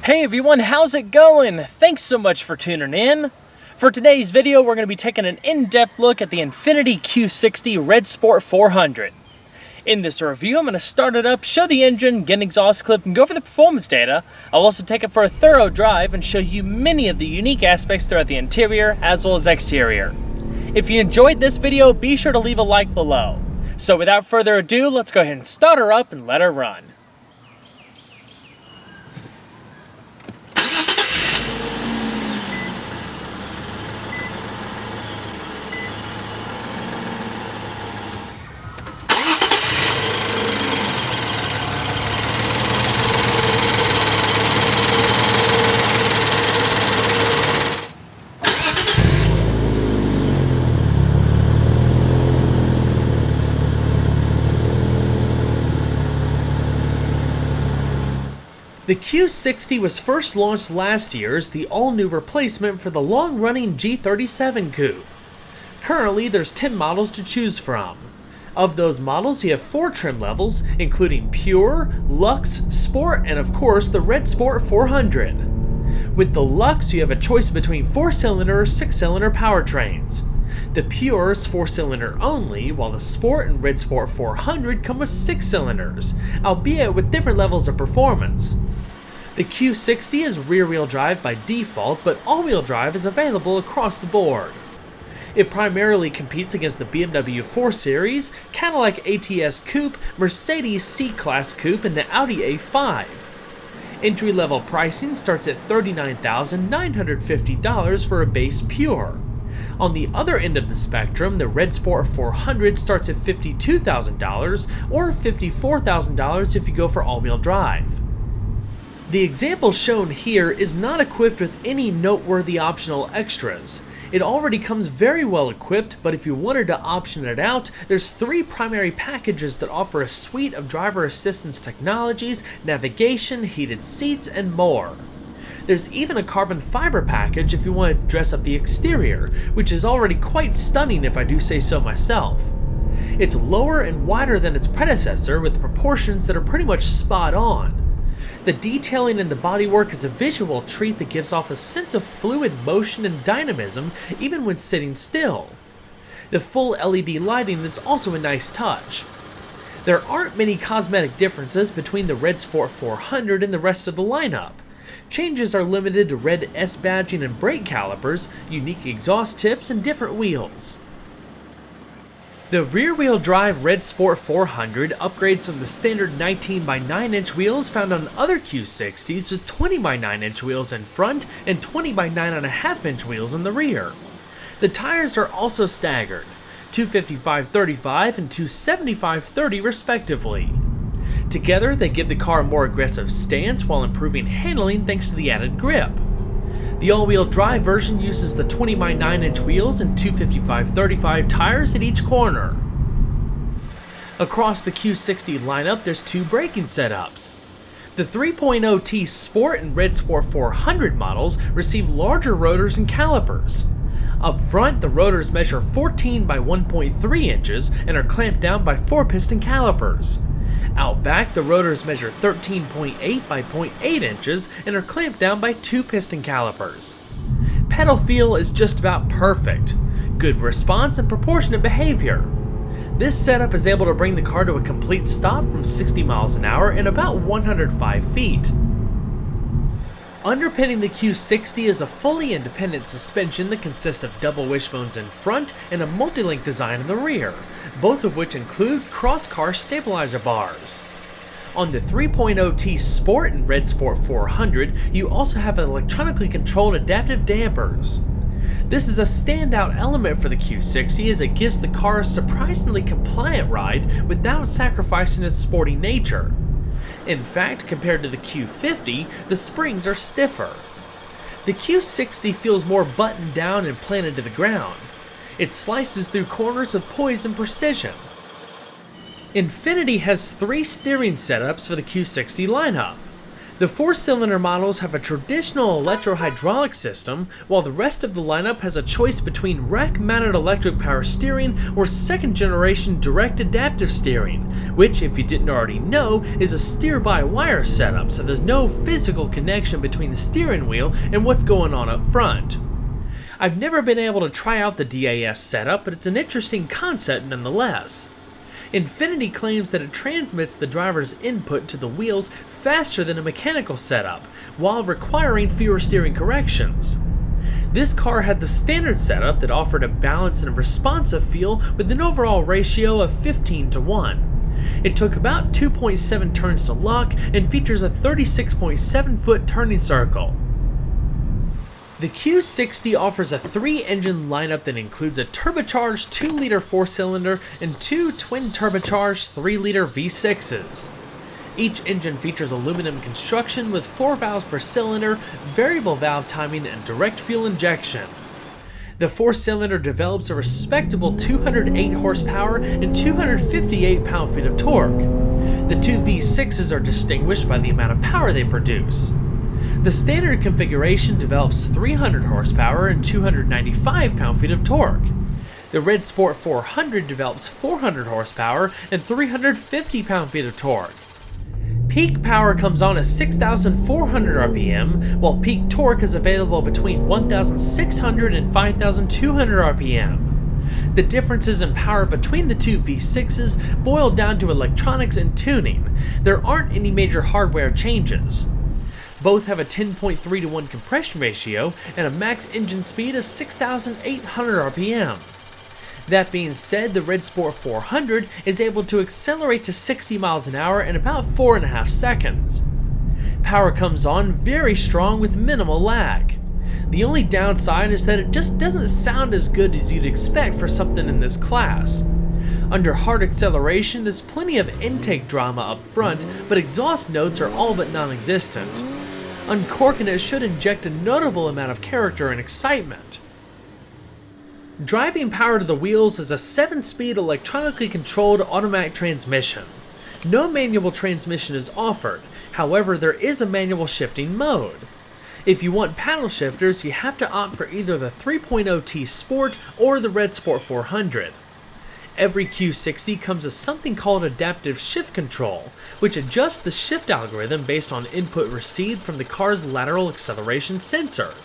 Hey everyone, how's it going? Thanks so much for tuning in. For today's video, we're going to be taking an in-depth look at the Infiniti Q60 Red Sport 400. In this review, I'm going to start it up, show the engine, get an exhaust clip, and go over the performance data. I'll also take it for a thorough drive and show you many of the unique aspects throughout the interior as well as exterior. If you enjoyed this video, be sure to leave a like below. So without further ado, let's go ahead and start her up and let her run. The Q60 was first launched last year as the all-new replacement for the long-running G37 coupe. Currently, there's 10 models to choose from. Of those models, you have 4 trim levels, including Pure, Luxe, Sport, and of course the Red Sport 400. With the Luxe, you have a choice between 4-cylinder or 6-cylinder powertrains. The Pure is 4-cylinder only, while the Sport and Red Sport 400 come with 6 cylinders, albeit with different levels of performance. The Q60 is rear-wheel drive by default, but all-wheel drive is available across the board. It primarily competes against the BMW 4 Series, Cadillac ATS Coupe, Mercedes C-Class Coupe, and the Audi A5. Entry-level pricing starts at $39,950 for a base Pure. On the other end of the spectrum, the Red Sport 400 starts at $52,000 or $54,000 if you go for all-wheel drive. The example shown here is not equipped with any noteworthy optional extras. It already comes very well equipped, but if you wanted to option it out, there's 3 primary packages that offer a suite of driver assistance technologies, navigation, heated seats, and more. There's even a carbon fiber package if you want to dress up the exterior, which is already quite stunning if I do say so myself. It's lower and wider than its predecessor with proportions that are pretty much spot on. The detailing in the bodywork is a visual treat that gives off a sense of fluid motion and dynamism even when sitting still. The full LED lighting is also a nice touch. There aren't many cosmetic differences between the Red Sport 400 and the rest of the lineup. Changes are limited to red S badging and brake calipers, unique exhaust tips, and different wheels. The rear-wheel drive Red Sport 400 upgrades from the standard 19x9-inch wheels found on other Q60s with 20x9-inch wheels in front and 20x9.5-inch wheels in the rear. The tires are also staggered, 255/35 and 275/30 respectively. Together, they give the car a more aggressive stance while improving handling thanks to the added grip. The all-wheel drive version uses the 20x9-inch wheels and 255/35 tires at each corner. Across the Q60 lineup, there's 2 braking setups. The 3.0T Sport and Red Sport 400 models receive larger rotors and calipers. Up front, the rotors measure 14 by 1.3 inches and are clamped down by 4 piston calipers. Out back, the rotors measure 13.8 by 0.8 inches and are clamped down by 2 piston calipers. Pedal feel is just about perfect. Good response and proportionate behavior. This setup is able to bring the car to a complete stop from 60 miles an hour in about 105 feet. Underpinning the Q60 is a fully independent suspension that consists of double wishbones in front and a multi-link design in the rear, both of which include cross-car stabilizer bars. On the 3.0T Sport and Red Sport 400, you also have electronically controlled adaptive dampers. This is a standout element for the Q60 as it gives the car a surprisingly compliant ride without sacrificing its sporty nature. In fact, compared to the Q50, the springs are stiffer. The Q60 feels more buttoned down and planted to the ground. It slices through corners with poise and precision. Infiniti has 3 steering setups for the Q60 lineup. The four-cylinder models have a traditional electro-hydraulic system, while the rest of the lineup has a choice between rack-mounted electric power steering or second-generation direct adaptive steering, which, if you didn't already know, is a steer-by-wire setup, so there's no physical connection between the steering wheel and what's going on up front. I've never been able to try out the DAS setup, but it's an interesting concept nonetheless. Infiniti claims that it transmits the driver's input to the wheels faster than a mechanical setup, while requiring fewer steering corrections. This car had the standard setup that offered a balanced and responsive feel with an overall ratio of 15:1. It took about 2.7 turns to lock and features a 36.7-foot turning circle. The Q60 offers a 3-engine lineup that includes a turbocharged 2-liter 4-cylinder and 2 twin-turbocharged 3-liter V6s. Each engine features aluminum construction with 4 valves per cylinder, variable valve timing, and direct fuel injection. The 4-cylinder develops a respectable 208 horsepower and 258 pound-feet of torque. The 2 V6s are distinguished by the amount of power they produce. The standard configuration develops 300 horsepower and 295 pound-feet of torque. The Red Sport 400 develops 400 horsepower and 350 pound-feet of torque. Peak power comes on at 6,400 RPM, while peak torque is available between 1,600 and 5,200 RPM. The differences in power between the two V6s boil down to electronics and tuning. There aren't any major hardware changes. Both have a 10.3 to 1 compression ratio and a max engine speed of 6,800 RPM. That being said, the Red Sport 400 is able to accelerate to 60 miles an hour in about 4.5 seconds. Power comes on very strong with minimal lag. The only downside is that it just doesn't sound as good as you'd expect for something in this class. Under hard acceleration, there's plenty of intake drama up front, but exhaust notes are all but non-existent. Uncorking it should inject a notable amount of character and excitement. Driving power to the wheels is a 7-speed electronically controlled automatic transmission. No manual transmission is offered, however there is a manual shifting mode. If you want paddle shifters, you have to opt for either the 3.0T Sport or the Red Sport 400. Every Q60 comes with something called adaptive shift control, which adjusts the shift algorithm based on input received from the car's lateral acceleration sensor.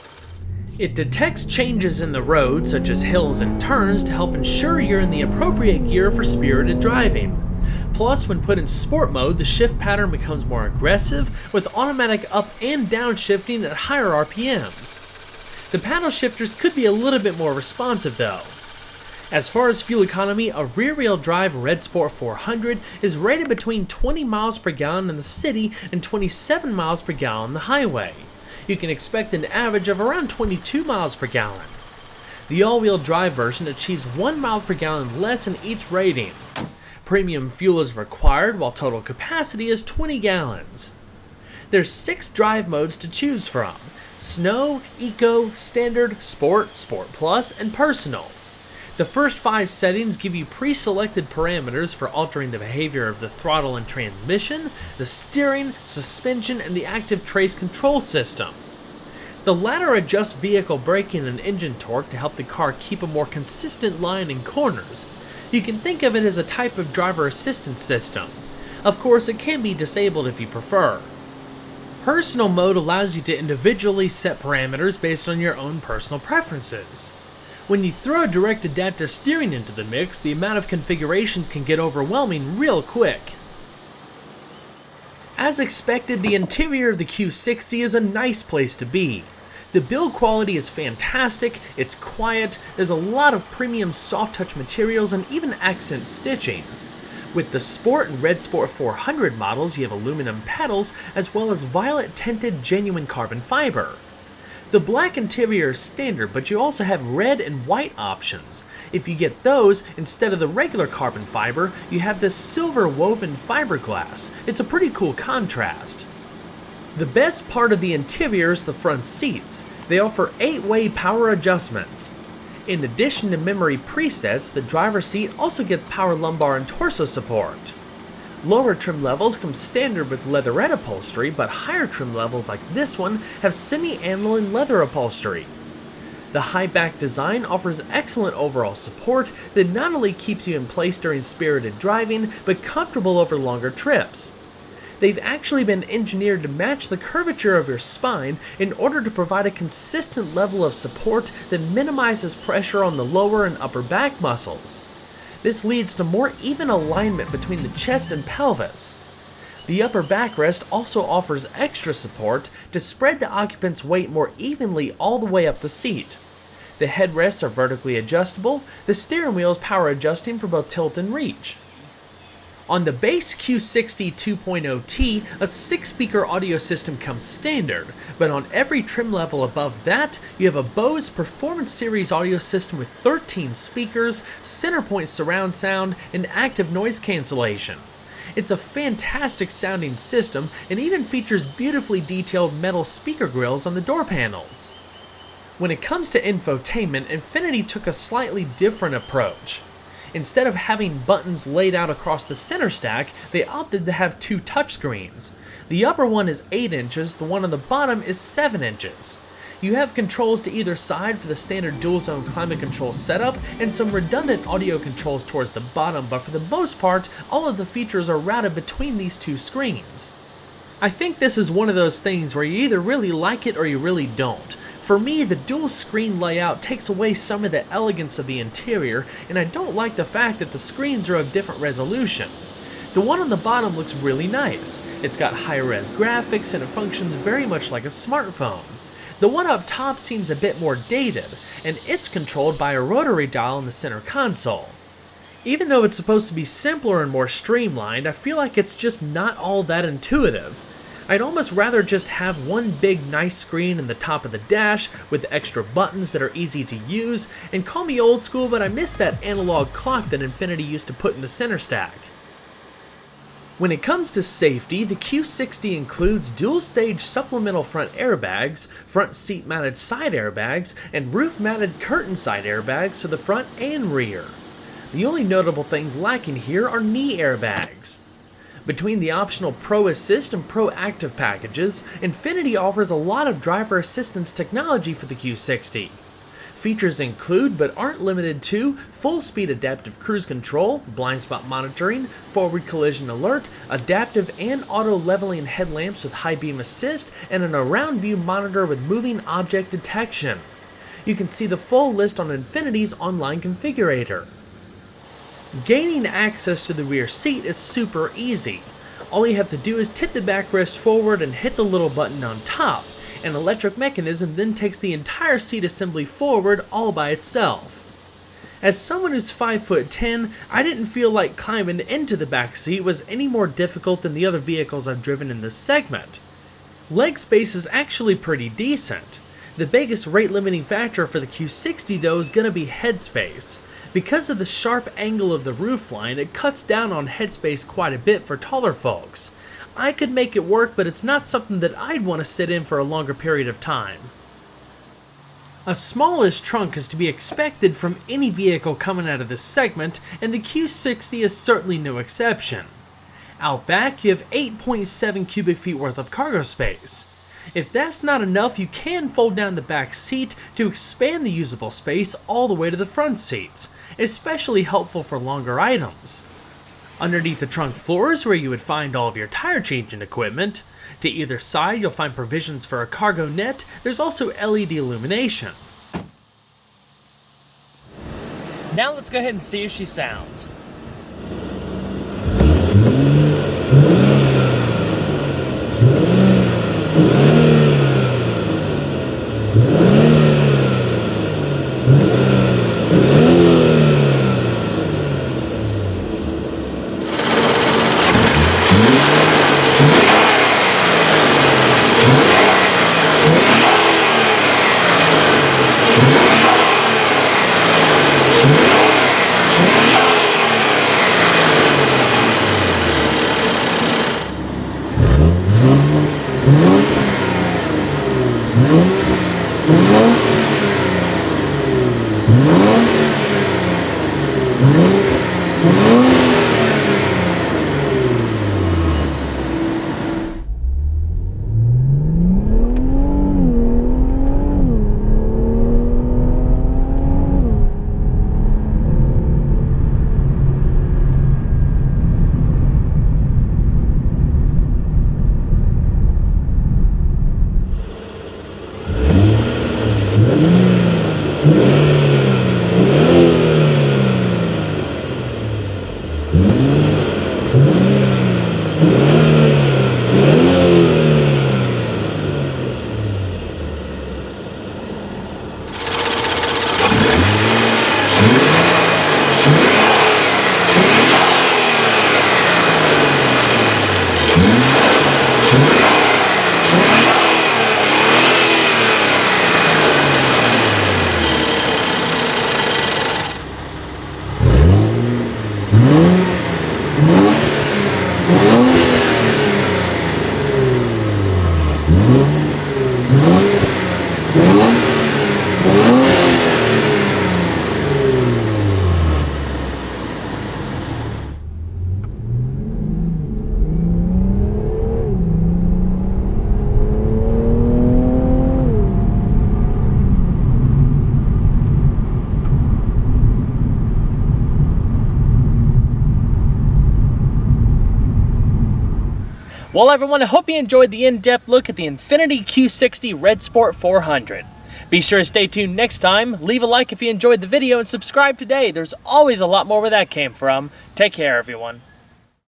It detects changes in the road, such as hills and turns, to help ensure you're in the appropriate gear for spirited driving. Plus, when put in sport mode, the shift pattern becomes more aggressive, with automatic up and down shifting at higher RPMs. The paddle shifters could be a little bit more responsive though. As far as fuel economy, a rear-wheel drive Red Sport 400 is rated between 20 miles per gallon in the city and 27 miles per gallon on the highway. You can expect an average of around 22 miles per gallon. The all-wheel drive version achieves 1 mile per gallon less in each rating. Premium fuel is required, while total capacity is 20 gallons. There's 6 drive modes to choose from: Snow, Eco, Standard, Sport, Sport Plus, and Personal. The first 5 settings give you pre-selected parameters for altering the behavior of the throttle and transmission, the steering, suspension, and the active trace control system. The latter adjusts vehicle braking and engine torque to help the car keep a more consistent line in corners. You can think of it as a type of driver assistance system. Of course, it can be disabled if you prefer. Personal mode allows you to individually set parameters based on your own personal preferences. When you throw direct adaptive steering into the mix, the amount of configurations can get overwhelming real quick. As expected, the interior of the Q60 is a nice place to be. The build quality is fantastic, it's quiet, there's a lot of premium soft touch materials and even accent stitching. With the Sport and Red Sport 400 models, you have aluminum pedals as well as violet tinted genuine carbon fiber. The black interior is standard, but you also have red and white options. If you get those, instead of the regular carbon fiber, you have this silver woven fiberglass. It's a pretty cool contrast. The best part of the interior is the front seats. They offer 8-way power adjustments. In addition to memory presets, the driver's seat also gets power lumbar and torso support. Lower trim levels come standard with leatherette upholstery, but higher trim levels like this one have semi-aniline leather upholstery. The high back design offers excellent overall support that not only keeps you in place during spirited driving, but comfortable over longer trips. They've actually been engineered to match the curvature of your spine in order to provide a consistent level of support that minimizes pressure on the lower and upper back muscles. This leads to more even alignment between the chest and pelvis. The upper backrest also offers extra support to spread the occupant's weight more evenly all the way up the seat. The headrests are vertically adjustable, the steering wheel is power adjusting for both tilt and reach. On the base Q60 2.0T, a 6-speaker audio system comes standard, but on every trim level above that, you have a Bose Performance Series audio system with 13 speakers, centerpoint surround sound, and active noise cancellation. It's a fantastic sounding system and even features beautifully detailed metal speaker grills on the door panels. When it comes to infotainment, Infiniti took a slightly different approach. Instead of having buttons laid out across the center stack, they opted to have 2 touchscreens. The upper one is 8 inches, the one on the bottom is 7 inches. You have controls to either side for the standard dual-zone climate control setup and some redundant audio controls towards the bottom, but for the most part, all of the features are routed between these 2 screens. I think this is one of those things where you either really like it or you really don't. For me, the dual screen layout takes away some of the elegance of the interior, and I don't like the fact that the screens are of different resolution. The one on the bottom looks really nice. It's got high-res graphics and it functions very much like a smartphone. The one up top seems a bit more dated, and it's controlled by a rotary dial in the center console. Even though it's supposed to be simpler and more streamlined, I feel like it's just not all that intuitive. I'd almost rather just have one big nice screen in the top of the dash with extra buttons that are easy to use, and call me old school, but I miss that analog clock that Infiniti used to put in the center stack. When it comes to safety, the Q60 includes dual-stage supplemental front airbags, front seat-mounted side airbags, and roof-mounted curtain side airbags for the front and rear. The only notable things lacking here are knee airbags. Between the optional Pro Assist and Pro Active packages, Infiniti offers a lot of driver assistance technology for the Q60. Features include, but aren't limited to, full-speed adaptive cruise control, blind spot monitoring, forward collision alert, adaptive and auto-leveling headlamps with high beam assist, and an around-view monitor with moving object detection. You can see the full list on Infiniti's online configurator. Gaining access to the rear seat is super easy. All you have to do is tip the backrest forward and hit the little button on top. An electric mechanism then takes the entire seat assembly forward all by itself. As someone who's 5'10", I didn't feel like climbing into the back seat was any more difficult than the other vehicles I've driven in this segment. Leg space is actually pretty decent. The biggest rate limiting factor for the Q60 though is going to be headspace. Because of the sharp angle of the roofline, it cuts down on headspace quite a bit for taller folks. I could make it work, but it's not something that I'd want to sit in for a longer period of time. A smallish trunk is to be expected from any vehicle coming out of this segment, and the Q60 is certainly no exception. Out back, you have 8.7 cubic feet worth of cargo space. If that's not enough, you can fold down the back seat to expand the usable space all the way to the front seats, especially helpful for longer items. Underneath the trunk floor is where you would find all of your tire changing equipment. To either side, you'll find provisions for a cargo net. There's also LED illumination. Now let's go ahead and see how she sounds. Well, everyone, I hope you enjoyed the in-depth look at the Infiniti Q60 Red Sport 400. Be sure to stay tuned next time, leave a like if you enjoyed the video, and subscribe today. There's always a lot more where that came from. Take care, everyone.